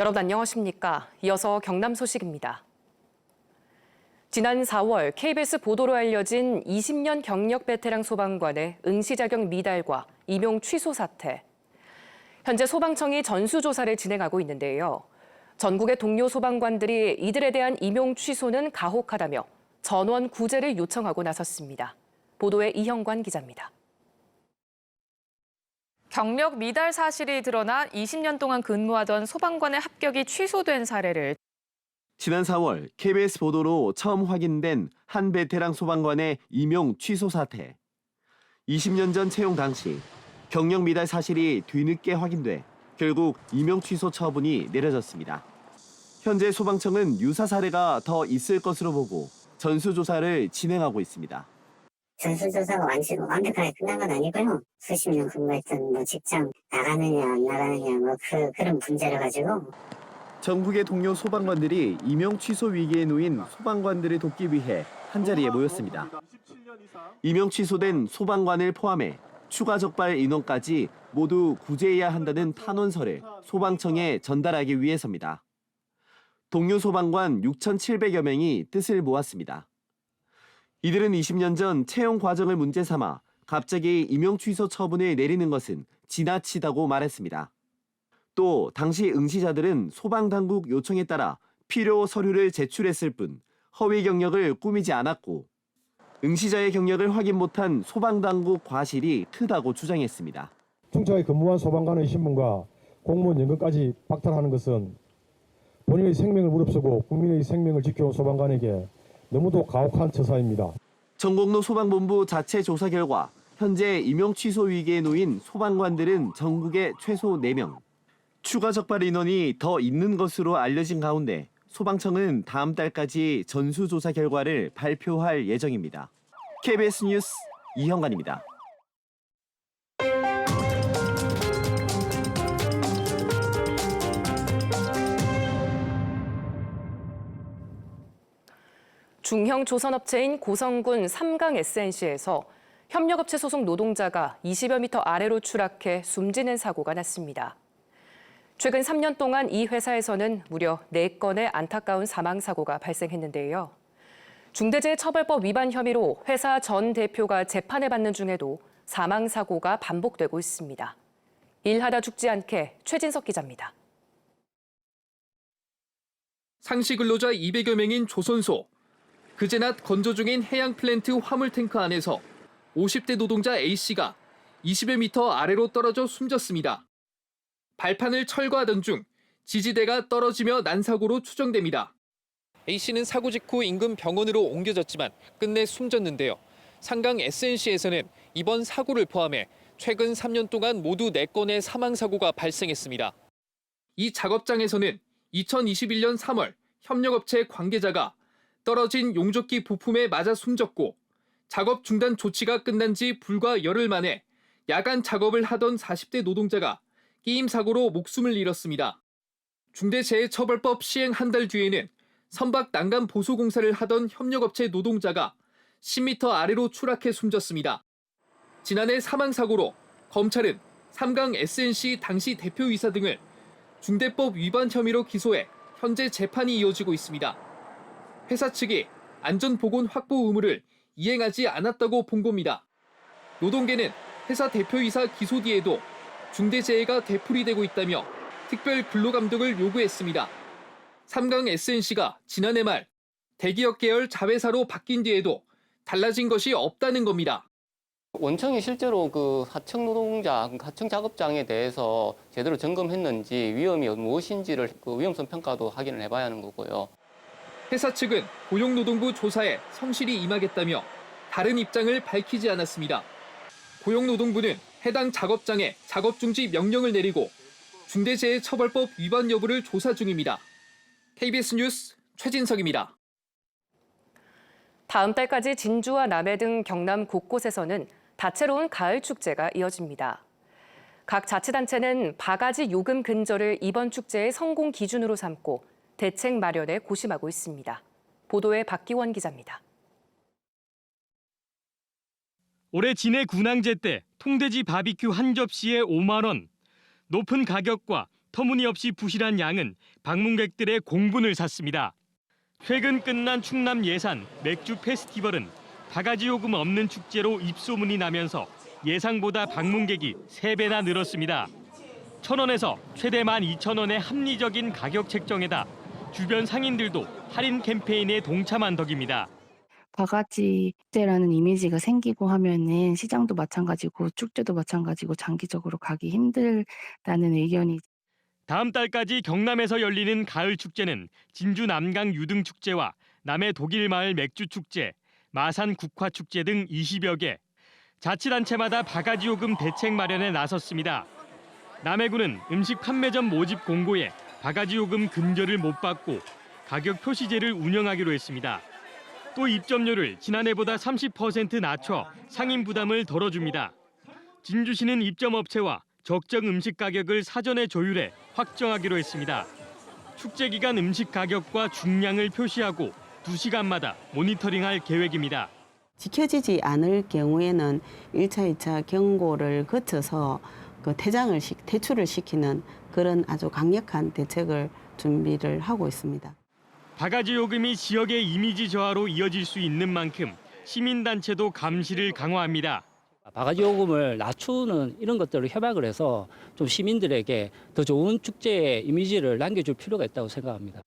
여러분 안녕하십니까? 이어서 경남 소식입니다. 지난 4월 KBS 보도로 알려진 20년 경력 베테랑 소방관의 응시 자격 미달과 임용 취소 사태. 현재 소방청이 전수조사를 진행하고 있는데요. 전국의 동료 소방관들이 이들에 대한 임용 취소는 가혹하다며 전원 구제를 요청하고 나섰습니다. 보도에 이형관 기자입니다. 경력 미달 사실이 드러나 20년 동안 근무하던 소방관의 합격이 취소된 사례를 지난 4월 KBS 보도로 처음 확인된 한 베테랑 소방관의 임용 취소 사태. 20년 전 채용 당시 경력 미달 사실이 뒤늦게 확인돼 결국 임용 취소 처분이 내려졌습니다. 현재 소방청은 유사 사례가 더 있을 것으로 보고 전수조사를 진행하고 있습니다. 전수조사가 완벽하게 끝난 건 아니고요. 수십 년 근무했던 직장 나가느냐 안 나가느냐 그런 문제를 가지고 전국의 동료 소방관들이 임용 취소 위기에 놓인 소방관들을 돕기 위해 한자리에 모였습니다. 임용 취소된 소방관을 포함해 추가 적발 인원까지 모두 구제해야 한다는 탄원서를 소방청에 전달하기 위해서입니다. 동료 소방관 6,700여 명이 뜻을 모았습니다. 이들은 20년 전 채용 과정을 문제 삼아 갑자기 임용 취소 처분을 내리는 것은 지나치다고 말했습니다. 또 당시 응시자들은 소방당국 요청에 따라 필요 서류를 제출했을 뿐 허위 경력을 꾸미지 않았고 응시자의 경력을 확인 못한 소방당국 과실이 크다고 주장했습니다. 충청에 근무한 소방관의 신분과 공무원 연금까지 박탈하는 것은 본인의 생명을 무릅쓰고 국민의 생명을 지켜온 소방관에게 너무도 가혹한 처사입니다. 전공로 소방본부 자체 조사 결과 현재 임용 취소 위기에 놓인 소방관들은 전국에 최소 4명. 추가 적발 인원이 더 있는 것으로 알려진 가운데 소방청은 다음 달까지 전수조사 결과를 발표할 예정입니다. KBS 뉴스 이형관입니다. 중형 조선업체인 고성군 삼강 SNC에서 협력업체 소속 노동자가 20여 미터 아래로 추락해 숨지는 사고가 났습니다. 최근 3년 동안 이 회사에서는 무려 4건의 안타까운 사망 사고가 발생했는데요. 중대재해처벌법 위반 혐의로 회사 전 대표가 재판을 받는 중에도 사망 사고가 반복되고 있습니다. 일하다 죽지 않게 최진석 기자입니다. 상시 근로자 200여 명인 조선소. 그제 낮 건조 중인 해양 플랜트 화물 탱크 안에서 50대 노동자 A씨가 20여 미터 아래로 떨어져 숨졌습니다. 발판을 철거하던 중 지지대가 떨어지며 난 사고로 추정됩니다. A씨는 사고 직후 인근 병원으로 옮겨졌지만 끝내 숨졌는데요. 삼강 SNC에서는 이번 사고를 포함해 최근 3년 동안 모두 4건의 사망 사고가 발생했습니다. 이 작업장에서는 2021년 3월 협력업체 관계자가 떨어진 용접기 부품에 맞아 숨졌고 작업 중단 조치가 끝난 지 불과 열흘 만에 야간 작업을 하던 40대 노동자가 끼임 사고로 목숨을 잃었습니다. 중대재해처벌법 시행 한 달 뒤에는 선박 난간 보수 공사를 하던 협력업체 노동자가 10m 아래로 추락해 숨졌습니다. 지난해 사망 사고로 검찰은 삼강 SNC 당시 대표이사 등을 중대법 위반 혐의로 기소해 현재 재판이 이어지고 있습니다. 회사 측이 안전보건 확보 의무를 이행하지 않았다고 본 겁니다. 노동계는 회사 대표이사 기소 뒤에도 중대재해가 되풀이되고 있다며 특별 근로감독을 요구했습니다. 삼강 SNC가 지난해 말 대기업 계열 자회사로 바뀐 뒤에도 달라진 것이 없다는 겁니다. 원청이 실제로 하청 노동자, 하청 작업장에 대해서 제대로 점검했는지 위험이 무엇인지를 위험성 평가도 확인을 해봐야 하는 거고요. 회사 측은 고용노동부 조사에 성실히 임하겠다며 다른 입장을 밝히지 않았습니다. 고용노동부는 해당 작업장에 작업중지 명령을 내리고 중대재해처벌법 위반 여부를 조사 중입니다. KBS 뉴스 최진석입니다. 다음 달까지 진주와 남해 등 경남 곳곳에서는 다채로운 가을 축제가 이어집니다. 각 자치단체는 바가지 요금 근절을 이번 축제의 성공 기준으로 삼고 대책 마련에 고심하고 있습니다. 보도에 박기원 기자입니다. 올해 진해 군항제 때 통돼지 바비큐 한 접시에 5만 원. 높은 가격과 터무니없이 부실한 양은 방문객들의 공분을 샀습니다. 최근 끝난 충남 예산 맥주 페스티벌은 바가지 요금 없는 축제로 입소문이 나면서 예상보다 방문객이 3배나 늘었습니다. 1,000원에서 최대 12,000원의 합리적인 가격 책정에다 주변 상인들도 할인 캠페인에 동참한 덕입니다. 바가지 축제라는 이미지가 생기고 하면은 시장도 마찬가지고 축제도 마찬가지고 장기적으로 가기 힘들다는 의견이. 다음 달까지 경남에서 열리는 가을 축제는 진주 남강 유등 축제와 남해 독일 마을 맥주 축제, 마산 국화 축제 등 20여 개. 자치단체마다 바가지 요금 대책 마련에 나섰습니다. 남해군은 음식 판매점 모집 공고에 바가지 요금 근절을 못 받고 가격 표시제를 운영하기로 했습니다. 또 입점료를 지난해보다 30% 낮춰 상인 부담을 덜어줍니다. 진주시는 입점업체와 적정 음식 가격을 사전에 조율해 확정하기로 했습니다. 축제 기간 음식 가격과 중량을 표시하고 2시간마다 모니터링할 계획입니다. 지켜지지 않을 경우에는 1차, 2차 경고를 거쳐서 퇴출을 시키는 그런 아주 강력한 대책을 준비를 하고 있습니다. 바가지 요금이 지역의 이미지 저하로 이어질 수 있는 만큼 시민단체도 감시를 강화합니다. 바가지 요금을 낮추는 이런 것들을 협약을 해서 좀 시민들에게 더 좋은 축제의 이미지를 남겨줄 필요가 있다고 생각합니다.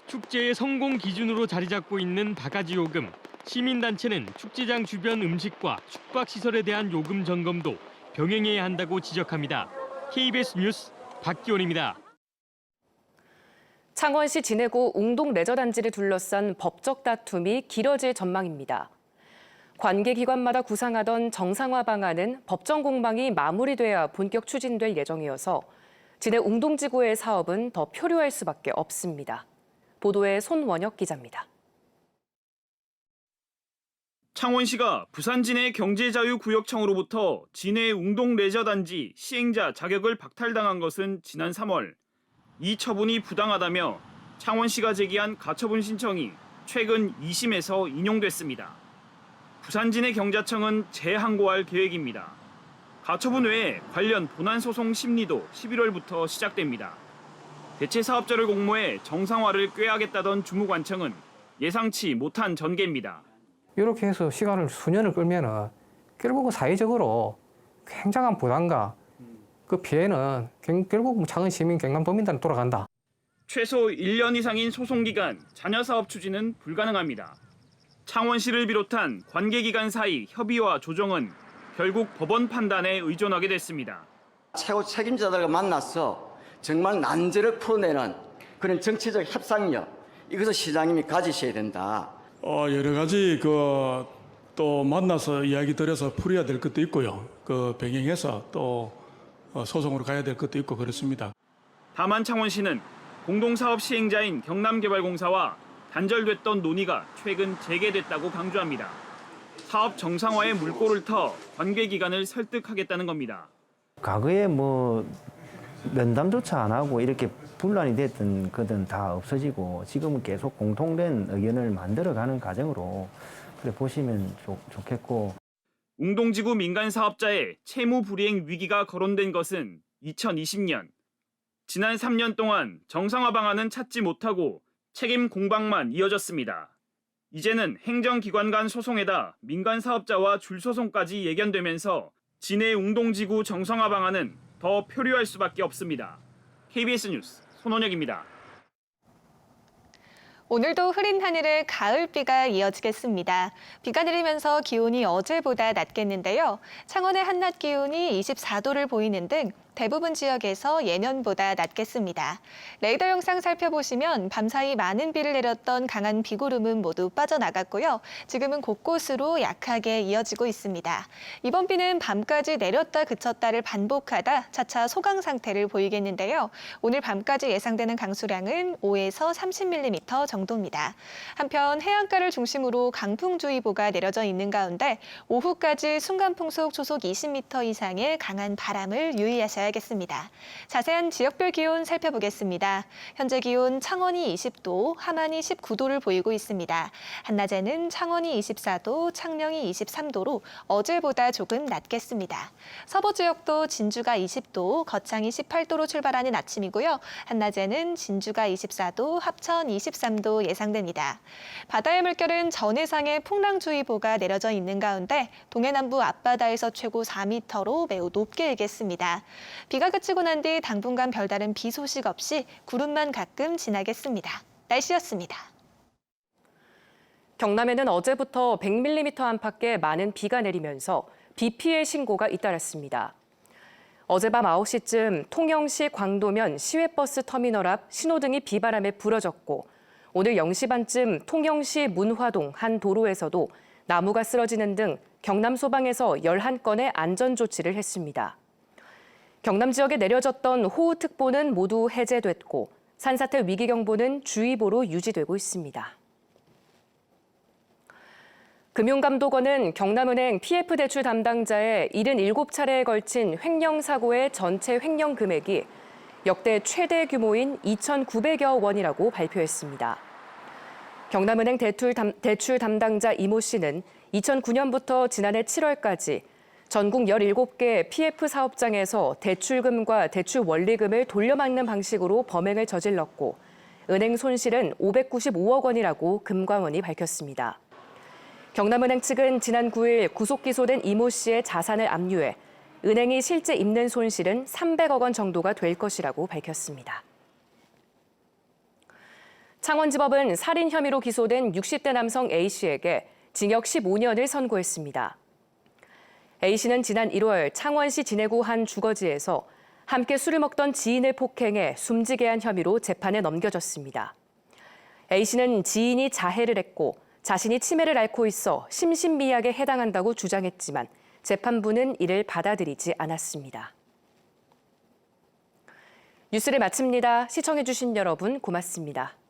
축제의 성공 기준으로 자리 잡고 있는 바가지 요금. 시민단체는 축제장 주변 음식과 숙박시설에 대한 요금 점검도 병행해야 한다고 지적합니다. KBS 뉴스 박기원입니다. 창원시 진해구 웅동 레저단지를 둘러싼 법적 다툼이 길어질 전망입니다. 관계기관마다 구상하던 정상화 방안은 법정 공방이 마무리돼야 본격 추진될 예정이어서 진해 웅동지구의 사업은 더 표류할 수밖에 없습니다. 보도에 손원혁 기자입니다. 창원시가 부산 진해 경제자유구역청으로부터 진해 웅동 레저단지 시행자 자격을 박탈당한 것은 지난 3월. 이 처분이 부당하다며 창원시가 제기한 가처분 신청이 최근 2심에서 인용됐습니다. 부산 진해 경자청은 재항고할 계획입니다. 가처분 외에 관련 본안 소송 심리도 11월부터 시작됩니다. 대체 사업자를 공모해 정상화를 꾀하겠다던 주무관청은 예상치 못한 전개입니다. 이렇게 해서 시간을 수년을 끌면은 결국은 사회적으로 굉장한 부담과 그 피해는 결국 창원 시민 경남도민단에 돌아간다. 최소 1년 이상인 소송기간, 자녀사업 추진은 불가능합니다. 창원시를 비롯한 관계기관 사이 협의와 조정은 결국 법원 판단에 의존하게 됐습니다. 최고 책임자들과 만나서 정말 난제를 풀어내는 그런 정치적 협상력, 이것을 시장님이 가지셔야 된다. 여러 가지 또 만나서 이야기 드려서 풀어야 될 것도 있고요. 병행해서 또 소송으로 가야 될 것도 있고 그렇습니다. 다만 창원시는 공동사업 시행자인 경남개발공사와 단절됐던 논의가 최근 재개됐다고 강조합니다. 사업 정상화에 물꼬를 터 관계기관을 설득하겠다는 겁니다. 과거에 면담조차 안 하고 이렇게 분란이 됐던 것은 다 없어지고 지금은 계속 공통된 의견을 만들어가는 과정으로 그래 보시면 좋겠고. 웅동지구 민간사업자의 채무 불이행 위기가 거론된 것은 2020년. 지난 3년 동안 정상화 방안은 찾지 못하고 책임 공방만 이어졌습니다. 이제는 행정기관 간 소송에다 민간사업자와 줄소송까지 예견되면서 진해 웅동지구 정상화 방안은 더 표류할 수밖에 없습니다. KBS 뉴스 손원혁입니다. 오늘도 흐린 하늘에 가을비가 이어지겠습니다. 비가 내리면서 기온이 어제보다 낮겠는데요. 창원의 한낮 기온이 24도를 보이는 등 대부분 지역에서 예년보다 낮겠습니다. 레이더 영상 살펴보시면 밤사이 많은 비를 내렸던 강한 비구름은 모두 빠져나갔고요. 지금은 곳곳으로 약하게 이어지고 있습니다. 이번 비는 밤까지 내렸다 그쳤다를 반복하다 차차 소강 상태를 보이겠는데요. 오늘 밤까지 예상되는 강수량은 5에서 30mm 정도입니다. 한편 해안가를 중심으로 강풍주의보가 내려져 있는 가운데 오후까지 순간풍속 초속 20m 이상의 강한 바람을 유의하셔야 가셔야겠습니다. 자세한 지역별 기온 살펴보겠습니다. 현재 기온 창원이 20도, 함안이 19도를 보이고 있습니다. 한낮에는 창원이 24도, 창녕이 23도로 어제보다 조금 낮겠습니다. 서부 지역도 진주가 20도, 거창이 18도로 출발하는 아침이고요. 한낮에는 진주가 24도, 합천 23도 예상됩니다. 바다의 물결은 전해상에 풍랑주의보가 내려져 있는 가운데 동해남부 앞바다에서 최고 4m로 매우 높게 일겠습니다. 비가 그치고 난 뒤 당분간 별다른 비 소식 없이 구름만 가끔 지나겠습니다. 날씨였습니다. 경남에는 어제부터 100mm 안팎의 많은 비가 내리면서 비 피해 신고가 잇따랐습니다. 어젯밤 9시쯤 통영시 광도면 시외버스 터미널 앞 신호등이 비바람에 부러졌고 오늘 0시 반쯤 통영시 문화동 한 도로에서도 나무가 쓰러지는 등 경남 소방에서 11건의 안전조치를 했습니다. 경남 지역에 내려졌던 호우특보는 모두 해제됐고 산사태 위기경보는 주의보로 유지되고 있습니다. 금융감독원은 경남은행 PF대출 담당자의 77차례에 걸친 횡령사고의 전체 횡령 금액이 역대 최대 규모인 2,900여 원이라고 발표했습니다. 경남은행 대출 담당자 이모 씨는 2009년부터 지난해 7월까지 전국 17개 PF 사업장에서 대출금과 대출 원리금을 돌려막는 방식으로 범행을 저질렀고 은행 손실은 595억 원이라고 금감원이 밝혔습니다. 경남은행 측은 지난 9일 구속 기소된 이모 씨의 자산을 압류해 은행이 실제 입는 손실은 300억 원 정도가 될 것이라고 밝혔습니다. 창원지법은 살인 혐의로 기소된 60대 남성 A씨에게 징역 15년을 선고했습니다. A씨는 지난 1월 창원시 진해구 한 주거지에서 함께 술을 먹던 지인을 폭행해 숨지게 한 혐의로 재판에 넘겨졌습니다. A씨는 지인이 자해를 했고 자신이 치매를 앓고 있어 심신미약에 해당한다고 주장했지만 재판부는 이를 받아들이지 않았습니다. 뉴스를 마칩니다. 시청해주신 여러분 고맙습니다.